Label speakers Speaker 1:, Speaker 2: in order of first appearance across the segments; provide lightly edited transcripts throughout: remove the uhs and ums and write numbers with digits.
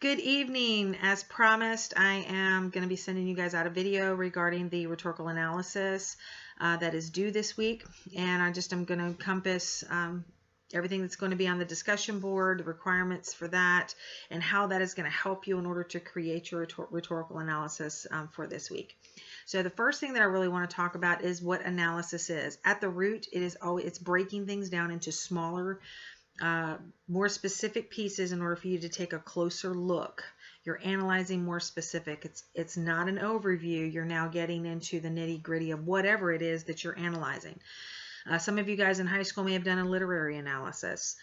Speaker 1: Good evening. As promised, I am going to be sending you guys out a video regarding the rhetorical analysis that is due this week. And I'm going to encompass everything that's going to be on the discussion board, the requirements for that, and how that is going to help you in order to create your rhetorical analysis for this week. So the first thing that I really want to talk about is what analysis is. At the root, it's breaking things down into smaller, more specific pieces in order for you to take a closer look. You're analyzing more specific. It's not an overview. You're now getting into the nitty-gritty of whatever it is that you're analyzing. Some of you guys in high school may have done a literary analysis.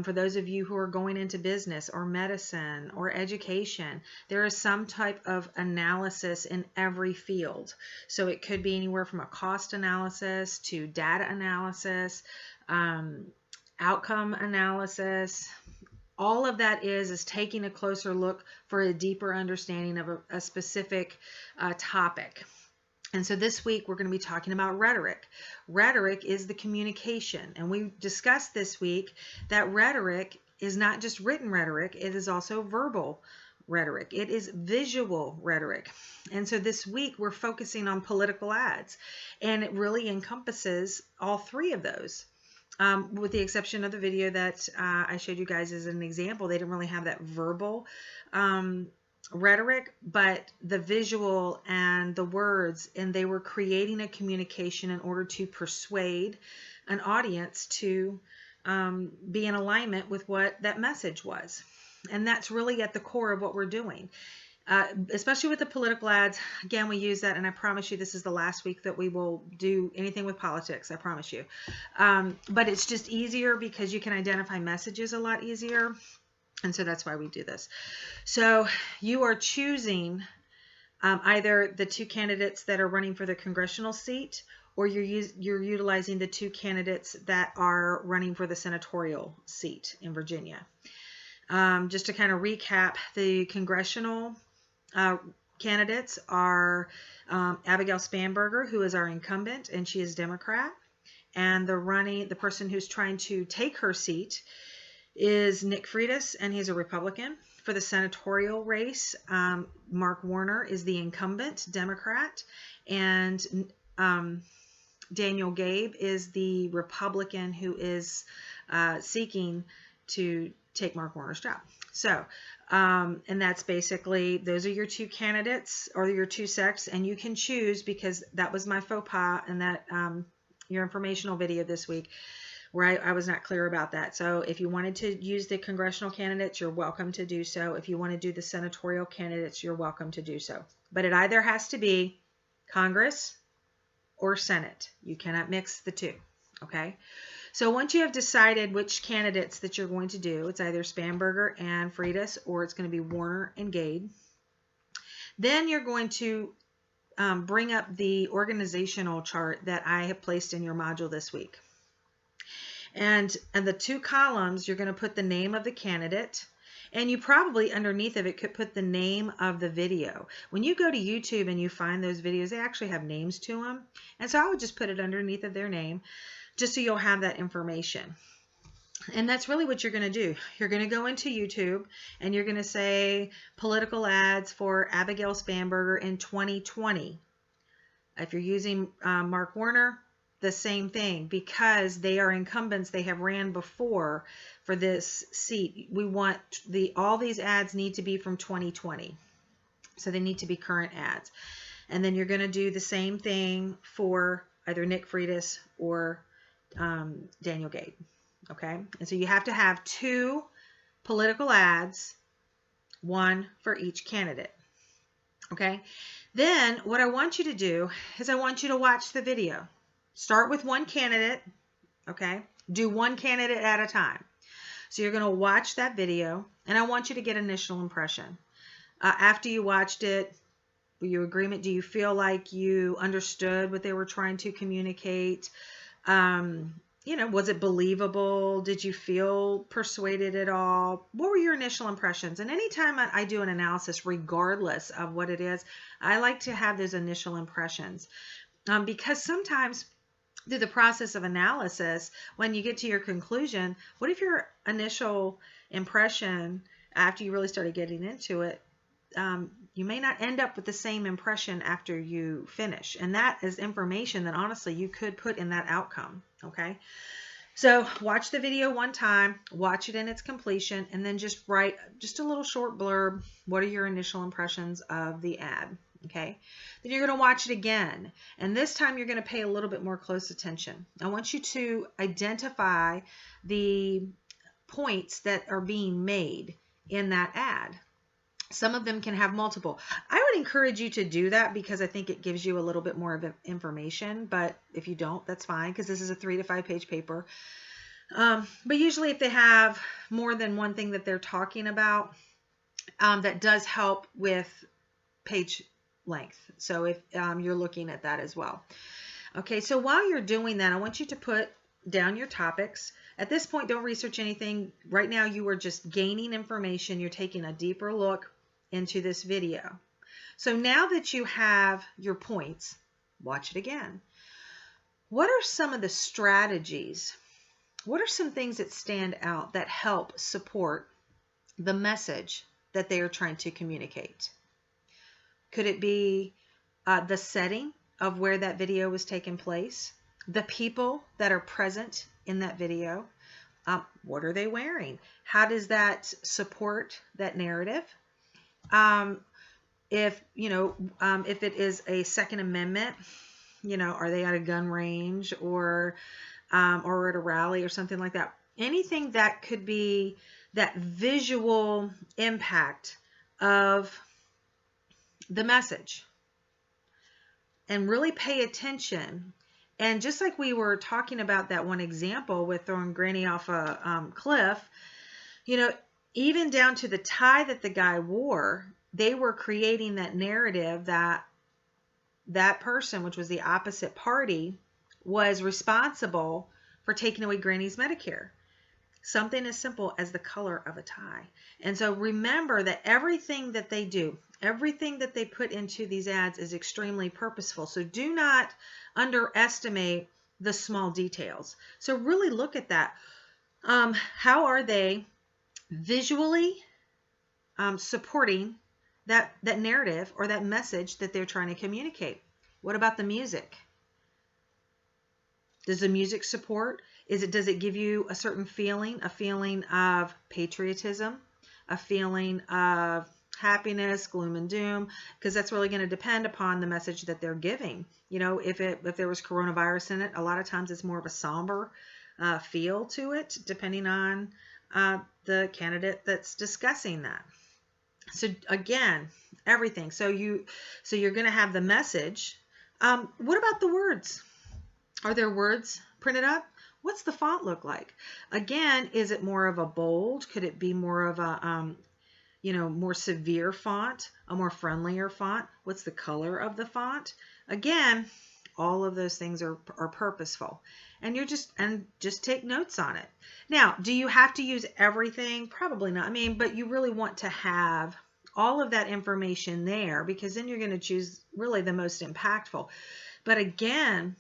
Speaker 1: For those of you who are going into business or medicine or education, there is some type of analysis in every field. So it could be anywhere from a cost analysis to data analysis, outcome analysis. All of that is taking a closer look for a deeper understanding of a specific topic. And so this week we're going to be talking about rhetoric. Rhetoric is the communication, and we discussed this week that rhetoric is not just written rhetoric, it is also verbal rhetoric. It is visual rhetoric. And so this week we're focusing on political ads, and it really encompasses all three of those. With the exception of the video that I showed you guys as an example. They didn't really have that verbal rhetoric, but the visual and the words, and they were creating a communication in order to persuade an audience to be in alignment with what that message was. And that's really at the core of what we're doing. Especially with the political ads. Again, we use that, and I promise you this is the last week that we will do anything with politics, I promise you. But it's just easier because you can identify messages a lot easier, and so that's why we do this. So you are choosing either the two candidates that are running for the congressional seat, or you're utilizing the two candidates that are running for the senatorial seat in Virginia. Just to kind of recap, the congressional candidates are Abigail Spanberger, who is our incumbent, and she is Democrat. And the person who's trying to take her seat is Nick Freitas, and he's a Republican. For the senatorial race, Mark Warner is the incumbent Democrat, and Daniel Gabe is the Republican who is seeking to take Mark Warner's job. So, and that's basically, those are your two candidates or your two sects, and you can choose, because that was my faux pas in that your informational video this week where I was not clear about that. So if you wanted to use the congressional candidates, you're welcome to do so. If you want to do the senatorial candidates, you're welcome to do so. But it either has to be Congress or Senate. You cannot mix the two, okay? So once you have decided which candidates that you're going to do, it's either Spanberger and Freitas, or it's going to be Warner and Gabe. Then you're going to bring up the organizational chart that I have placed in your module this week. And the two columns, you're going to put the name of the candidate, and you probably underneath of it could put the name of the video. When you go to YouTube and you find those videos, they actually have names to them. And so I would just put it underneath of their name, just so you'll have that information. And that's really what you're going to do. You're going to go into YouTube and you're going to say political ads for Abigail Spanberger in 2020. If you're using Mark Warner, the same thing, because they are incumbents. They have ran before for this seat. We want all these ads need to be from 2020. So they need to be current ads. And then you're going to do the same thing for either Nick Freitas or Daniel Gabe. Okay. And so you have to have two political ads, one for each candidate. Okay. Then what I want you to do is I want you to watch the video. Start with one candidate. Okay. Do one candidate at a time. So you're going to watch that video, and I want you to get initial impression. After you watched it, were you in agreement? Do you feel like you understood what they were trying to communicate? Was it believable? Did you feel persuaded at all? What were your initial impressions? And anytime I do an analysis, regardless of what it is, I like to have those initial impressions. Because sometimes through the process of analysis, when you get to your conclusion, what if your initial impression after you really started getting into it, you may not end up with the same impression after you finish. And that is information that honestly you could put in that outcome. Okay. So watch the video one time, watch it in its completion, and then just write just a little short blurb. What are your initial impressions of the ad? Okay. Then you're going to watch it again. And this time you're going to pay a little bit more close attention. I want you to identify the points that are being made in that ad. Some of them can have multiple. I would encourage you to do that because I think it gives you a little bit more of information, but if you don't, that's fine because this is a 3 to 5 page paper. But usually if they have more than one thing that they're talking about, that does help with page length. So if you're looking at that as well. Okay, so while you're doing that, I want you to put down your topics. At this point, don't research anything. Right now, you are just gaining information. You're taking a deeper look into this video. So now that you have your points, watch it again. What are some of the strategies? What are some things that stand out that help support the message that they are trying to communicate? Could it be the setting of where that video was taking place? The people that are present in that video? What are they wearing? How does that support that narrative? If it is a Second Amendment, are they at a gun range or at a rally or something like that? Anything that could be that visual impact of the message. And really pay attention. And just like we were talking about that one example with throwing Granny off a cliff, even down to the tie that the guy wore, they were creating that narrative that that person, which was the opposite party, was responsible for taking away Granny's Medicare. Something as simple as the color of a tie. And so remember that everything that they do, everything that they put into these ads is extremely purposeful. So do not underestimate the small details. So really look at that. How are they visually supporting that narrative or that message that they're trying to communicate? What about the music? Does the music support? Does it give you a certain feeling, a feeling of patriotism, a feeling of happiness, gloom and doom? Because that's really going to depend upon the message that they're giving. If there was coronavirus in it, a lot of times it's more of a somber feel to it, depending on the candidate that's discussing that. So again, everything. So you're going to have the message. What about the words? Are there words printed up? What's the font look like? Again, is it more of a bold? Could it be more of a, more severe font, a more friendlier font? What's the color of the font? Again, all of those things are purposeful. And just take notes on it. Now, do you have to use everything? Probably not. But you really want to have all of that information there because then you're going to choose really the most impactful. But again,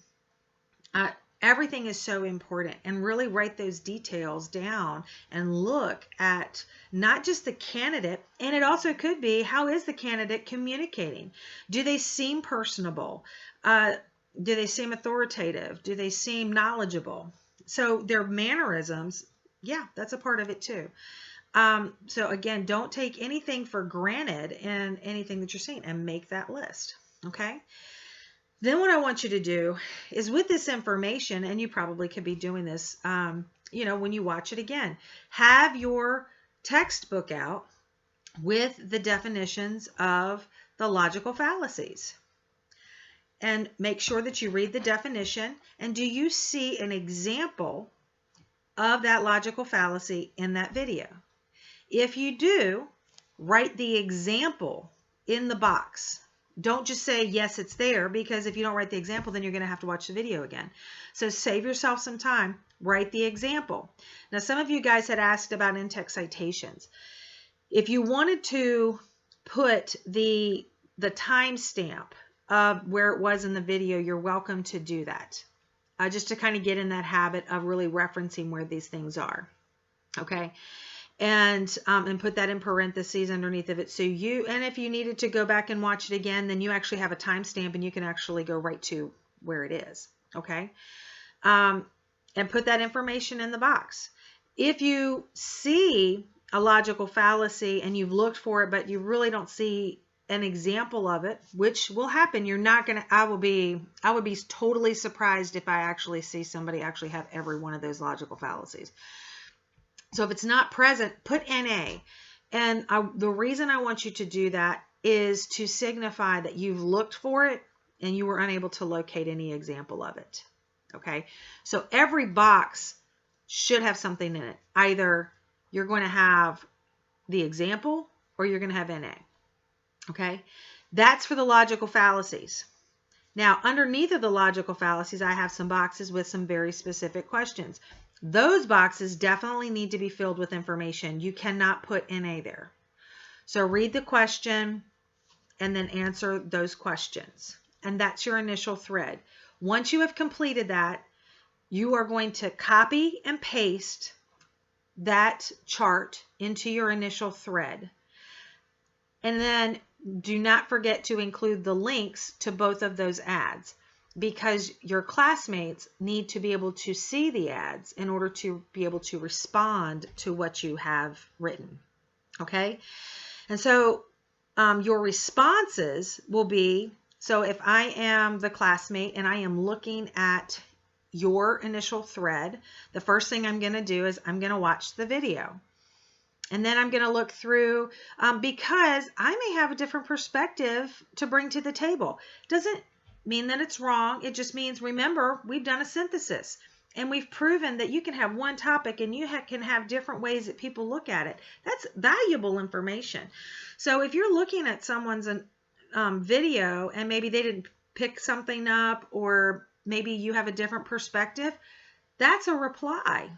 Speaker 1: everything is so important, and really write those details down and look at not just the candidate, and it also could be, how is the candidate communicating? Do they seem personable? Do they seem authoritative? Do they seem knowledgeable? So their mannerisms, yeah, that's a part of it too. So again, don't take anything for granted in anything that you're seeing, and make that list, okay? Then what I want you to do is, with this information, and you probably could be doing this, when you watch it again, have your textbook out with the definitions of the logical fallacies. And make sure that you read the definition. And do you see an example of that logical fallacy in that video? If you do, write the example in the box. Don't just say, yes, it's there, because if you don't write the example, then you're going to have to watch the video again. So save yourself some time, write the example. Now, some of you guys had asked about in-text citations. If you wanted to put the timestamp of where it was in the video, you're welcome to do that, just to kind of get in that habit of really referencing where these things are. Okay. and put that in parentheses underneath of it. So and if you needed to go back and watch it again, then you actually have a timestamp and you can actually go right to where it is. Okay. And put that information in the box. If you see a logical fallacy and you've looked for it, but you really don't see an example of it, which will happen, you're not going to, I would be totally surprised if I actually see somebody actually have every one of those logical fallacies. So if it's not present, put NA. And the reason I want you to do that is to signify that you've looked for it and you were unable to locate any example of it. Okay, so every box should have something in it. Either you're going to have the example or you're going to have NA. Okay, that's for the logical fallacies. Now, underneath of the logical fallacies, I have some boxes with some very specific questions. Those boxes definitely need to be filled with information. You cannot put NA there. So read the question and then answer those questions. And that's your initial thread. Once you have completed that, you are going to copy and paste that chart into your initial thread. And then do not forget to include the links to both of those ads, because your classmates need to be able to see the ads in order to be able to respond to what you have written. Okay? And so your responses will be, so if I am the classmate and I am looking at your initial thread, the first thing I'm going to do is I'm going to watch the video. And then I'm going to look through because I may have a different perspective to bring to the table. Doesn't mean that it's wrong. It just means, remember, we've done a synthesis and we've proven that you can have one topic and you can have different ways that people look at it. That's valuable information. So if you're looking at someone's video and maybe they didn't pick something up, or maybe you have a different perspective, that's a reply.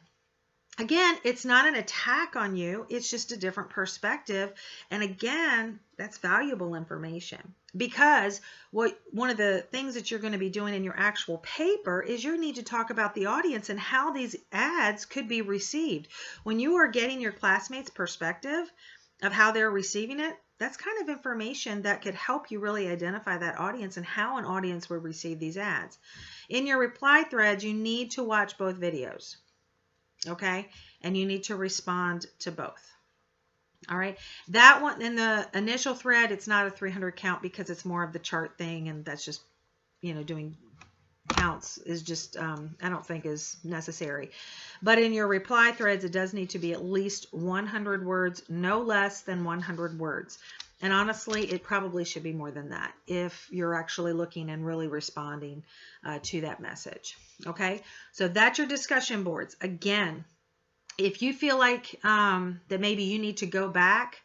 Speaker 1: Again, it's not an attack on you. It's just a different perspective. And again, that's valuable information, because one of the things that you're going to be doing in your actual paper is you need to talk about the audience and how these ads could be received. When you are getting your classmates' perspective of how they're receiving it, that's kind of information that could help you really identify that audience and how an audience would receive these ads. In your reply threads, you need to watch both videos. Okay, and you need to respond to both. All right, that one in the initial thread, it's not a 300 count because it's more of the chart thing, and that's just, doing counts is just, I don't think is necessary. But in your reply threads, it does need to be at least 100 words, no less than 100 words. And honestly, it probably should be more than that if you're actually looking and really responding to that message. Okay, so that's your discussion boards. Again, if you feel like that maybe you need to go back,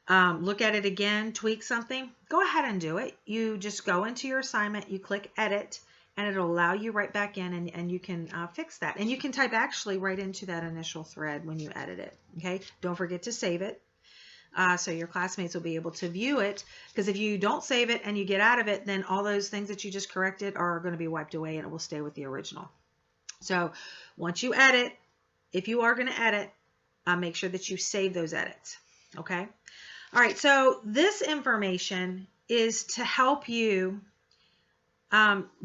Speaker 1: look at it again, tweak something, go ahead and do it. You just go into your assignment, you click edit, and it'll allow you right back in, and you can fix that. And you can type actually right into that initial thread when you edit it. Okay, don't forget to save it. So your classmates will be able to view it, because if you don't save it and you get out of it, then all those things that you just corrected are going to be wiped away and it will stay with the original. So once you edit, if you are going to edit, make sure that you save those edits. Okay. All right. So this information is to help you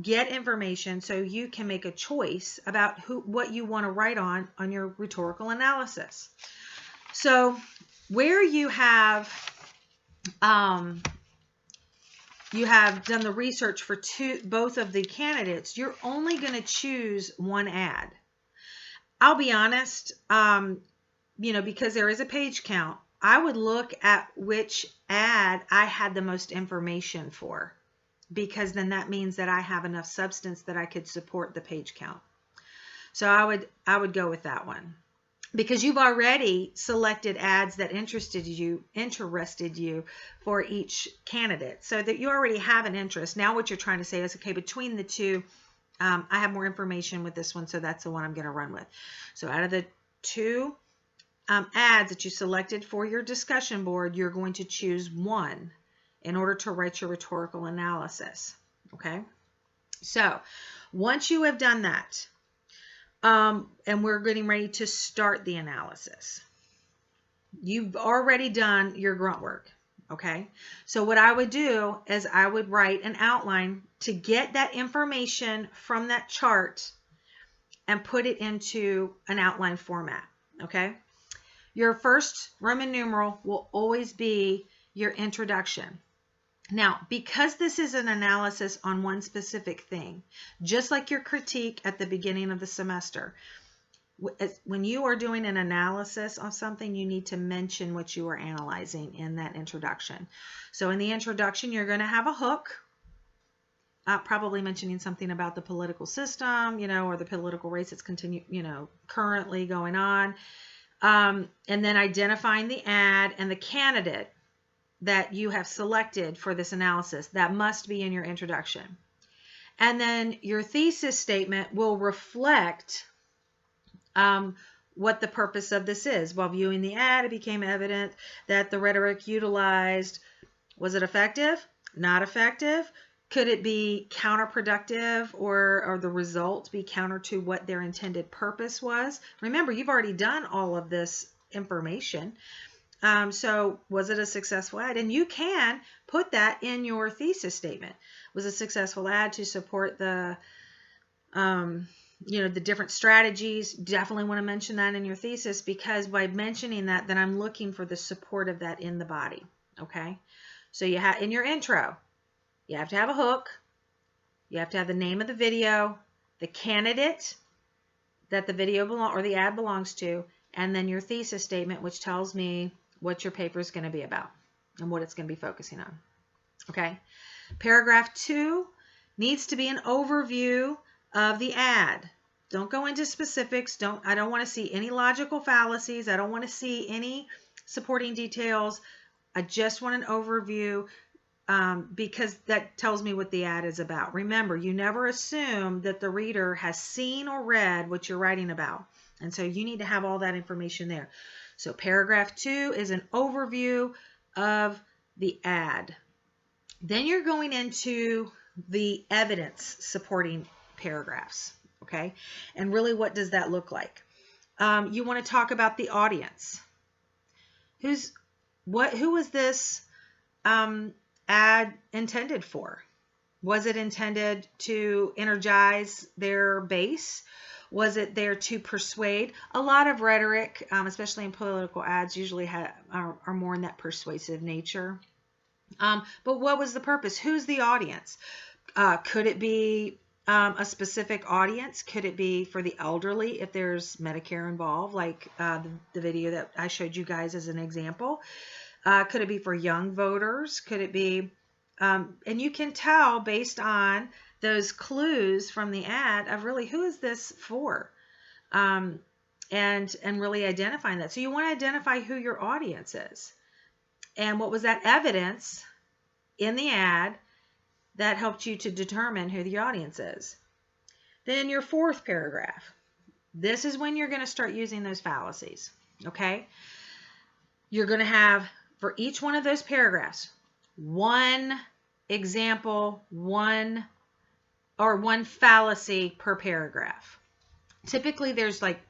Speaker 1: get information so you can make a choice about what you want to write on your rhetorical analysis. So where you have done the research for both of the candidates, you're only going to choose one ad. I'll be honest, because there is a page count, I would look at which ad I had the most information for, because then that means that I have enough substance that I could support the page count. So I would go with that one, because you've already selected ads that interested you for each candidate, so that you already have an interest. Now what you're trying to say is, okay, between the two, I have more information with this one, so that's the one I'm going to run with. So out of the two ads that you selected for your discussion board, you're going to choose one in order to write your rhetorical analysis. Okay, so once you have done that, and we're getting ready to start the analysis. You've already done your grunt work. Okay. So what I would do is I would write an outline to get that information from that chart and put it into an outline format. Okay. Your first Roman numeral will always be your introduction. Now, because this is an analysis on one specific thing, just like your critique at the beginning of the semester, when you are doing an analysis of something, you need to mention what you are analyzing in that introduction. So in the introduction, you're going to have a hook, probably mentioning something about the political system, or the political race that's currently going on. And then identifying the ad and the candidate that you have selected for this analysis. That must be in your introduction. And then your thesis statement will reflect what the purpose of this is. While viewing the ad, it became evident that the rhetoric utilized, was it effective? Not effective? Could it be counterproductive, or the result be counter to what their intended purpose was? Remember, you've already done all of this information. So was it a successful ad? And you can put that in your thesis statement. Was a successful ad to support the the different strategies? Definitely want to mention that in your thesis, because by mentioning that, then I'm looking for the support of that in the body. Okay. So you have, in your intro, you have to have a hook. You have to have the name of the video, the candidate that the video or the ad belongs to, and then your thesis statement, which tells me what your paper is going to be about and what it's going to be focusing on. Okay. Paragraph 2 needs to be an overview of the ad. Don't go into specifics. I don't want to see any logical fallacies. I don't want to see any supporting details. I just want an overview, because that tells me what the ad is about. Remember, you never assume that the reader has seen or read what you're writing about. And so you need to have all that information there. So paragraph 2 is an overview of the ad. Then you're going into the evidence supporting paragraphs. Okay. And really, what does that look like? You want to talk about the audience. Who was this ad intended for? Was it intended to energize their base? Was it there to persuade? A lot of rhetoric, especially in political ads, usually are more in that persuasive nature. But what was the purpose? Who's the audience? Could it be a specific audience? Could it be for the elderly if there's Medicare involved, like the video that I showed you guys as an example? Could it be for young voters? Could it be, and you can tell based on those clues from the ad of really who is this for, and really identifying that. So you want to identify who your audience is, and what was that evidence in the ad that helped you to determine who the audience is. Then your fourth paragraph. This is when you're going to start using those fallacies. Okay, you're going to have, for each one of those paragraphs, one example, one fallacy per paragraph. Typically, there's like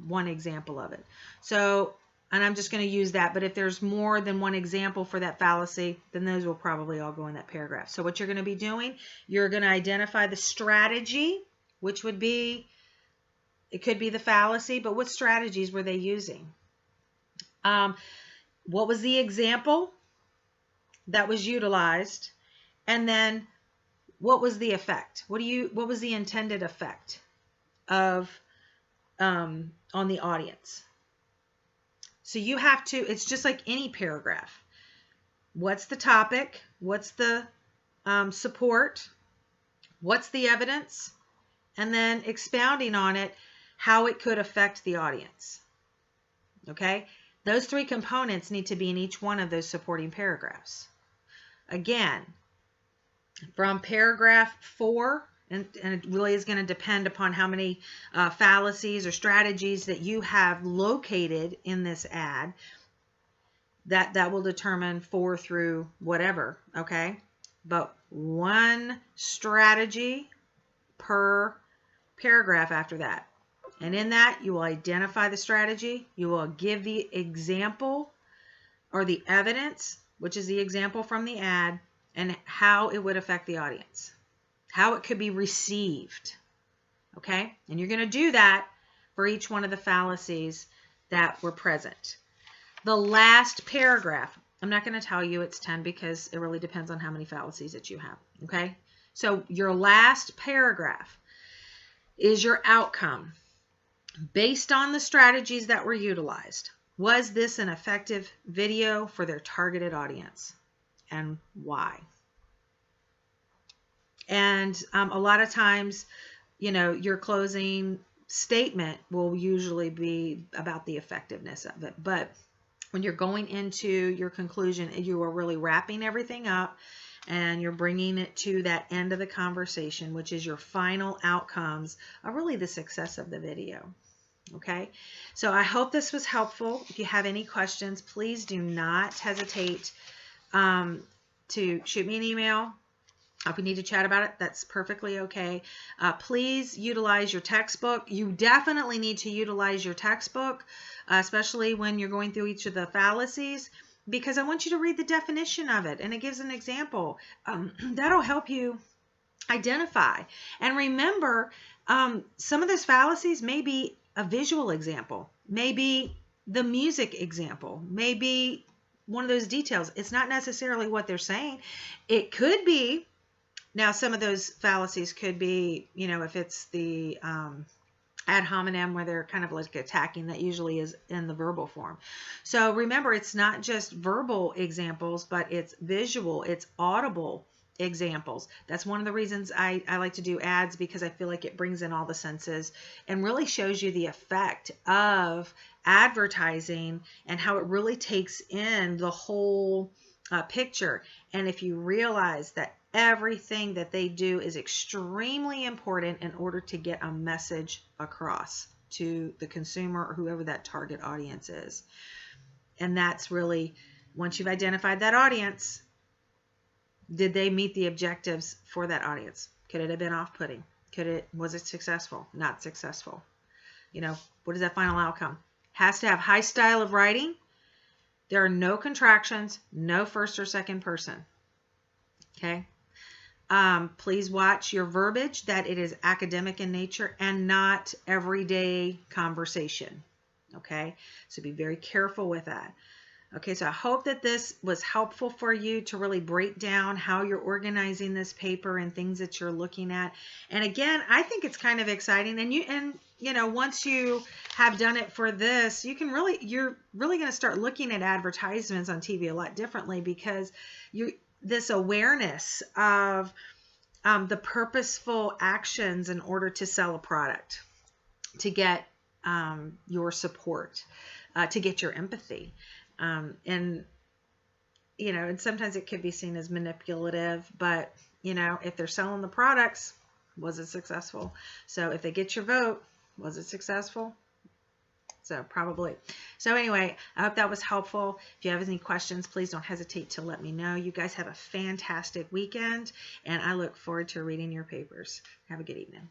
Speaker 1: one example of it. So, and I'm just going to use that, but if there's more than one example for that fallacy, then those will probably all go in that paragraph. So what you're going to be doing, you're going to identify the strategy, which would be, it could be the fallacy, but what strategies were they using? What was the example that was utilized? And then what was the effect? What was the intended effect of on the audience? So you have to, it's just like any paragraph. What's the topic? What's the support? What's the evidence? And then expounding on it, how it could affect the audience. Okay? Those three components need to be in each one of those supporting paragraphs. Again, from paragraph 4, and it really is going to depend upon how many fallacies or strategies that you have located in this ad, that will determine 4 through whatever, okay? But one strategy per paragraph after that. And in that, you will identify the strategy. You will give the example or the evidence, which is the example from the ad, and how it would affect the audience, how it could be received. Okay? And you're going to do that for each one of the fallacies that were present. The last paragraph, I'm not going to tell you it's 10 because it really depends on how many fallacies that you have. Okay? So your last paragraph is your outcome. Based on the strategies that were utilized, was this an effective video for their targeted audience, and why? And a lot of times, your closing statement will usually be about the effectiveness of it. But when you're going into your conclusion, you are really wrapping everything up and you're bringing it to that end of the conversation, which is your final outcomes are really the success of the video. Okay, so I hope this was helpful. If you have any questions, please do not hesitate to shoot me an email. If we need to chat about it, that's perfectly okay. Please utilize your textbook. You definitely need to utilize your textbook, especially when you're going through each of the fallacies, because I want you to read the definition of it, and it gives an example. That'll help you identify. And remember, some of those fallacies may be a visual example, maybe the music example, maybe one of those details. It's not necessarily what they're saying. It could be. Now, some of those fallacies could be, if it's the ad hominem where they're kind of like attacking, that usually is in the verbal form. So remember, it's not just verbal examples, but it's visual, it's audible examples. That's one of the reasons I like to do ads, because I feel like it brings in all the senses and really shows you the effect of advertising and how it really takes in the whole picture. And if you realize that everything that they do is extremely important in order to get a message across to the consumer or whoever that target audience is. And that's really, once you've identified that audience, did they meet the objectives for that audience? Could it have been off-putting? Was it successful? Not successful? What is that final outcome? Has to have high style of writing. There are no contractions, no first or second person. Okay. Please watch your verbiage, that it is academic in nature and not everyday conversation. Okay. So be very careful with that. Okay, so I hope that this was helpful for you to really break down how you're organizing this paper and things that you're looking at. And again, I think it's kind of exciting. And once you have done it for this, you're really going to start looking at advertisements on TV a lot differently, because this awareness of the purposeful actions in order to sell a product, to get your support, to get your empathy. And sometimes it could be seen as manipulative, but, if they're selling the products, was it successful? So if they get your vote, was it successful? So probably. So anyway, I hope that was helpful. If you have any questions, please don't hesitate to let me know. You guys have a fantastic weekend, and I look forward to reading your papers. Have a good evening.